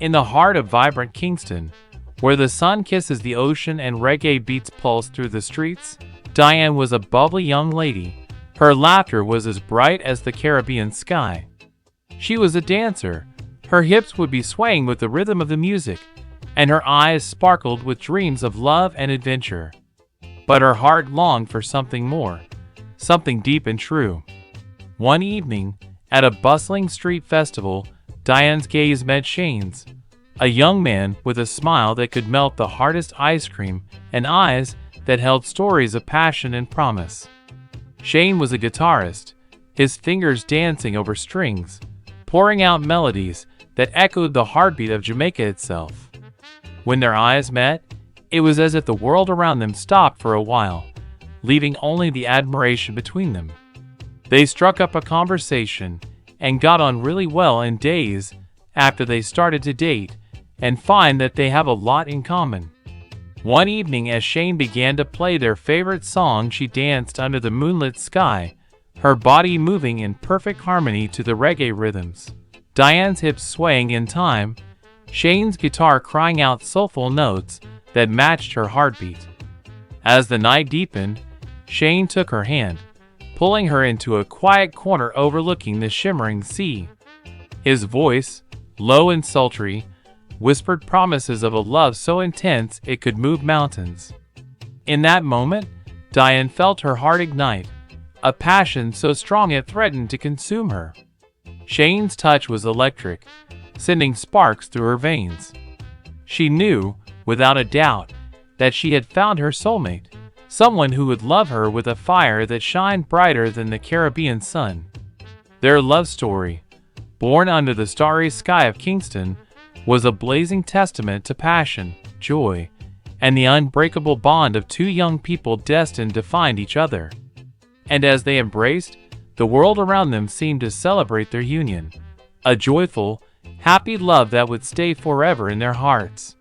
In the heart of vibrant Kingston, where the sun kisses the ocean and reggae beats pulse through the streets, Diane was a bubbly young lady. Her laughter was as bright as the Caribbean sky. She was a dancer. Her hips would be swaying with the rhythm of the music, and her eyes sparkled with dreams of love and adventure. But her heart longed for something more, something deep and true. One evening, at a bustling street festival, Diane's gaze met Shane's, a young man with a smile that could melt the hardest ice cream and eyes that held stories of passion and promise. Shane was a guitarist, his fingers dancing over strings, pouring out melodies that echoed the heartbeat of Jamaica itself. When their eyes met, it was as if the world around them stopped for a while, leaving only the admiration between them. They struck up a conversation and got on really well in days after they started to date and find that they have a lot in common. One evening, as Shane began to play their favorite song, she danced under the moonlit sky, her body moving in perfect harmony to the reggae rhythms, Diane's hips swaying in time, Shane's guitar crying out soulful notes that matched her heartbeat. As the night deepened, Shane took her hand, pulling her into a quiet corner overlooking the shimmering sea. His voice, low and sultry, whispered promises of a love so intense it could move mountains. In that moment, Diane felt her heart ignite, a passion so strong it threatened to consume her. Shane's touch was electric, sending sparks through her veins. She knew, without a doubt, that she had found her soulmate, someone who would love her with a fire that shined brighter than the Caribbean sun. Their love story, born under the starry sky of Kingston, was a blazing testament to passion, joy, and the unbreakable bond of two young people destined to find each other. And as they embraced, the world around them seemed to celebrate their union, a joyful, happy love that would stay forever in their hearts.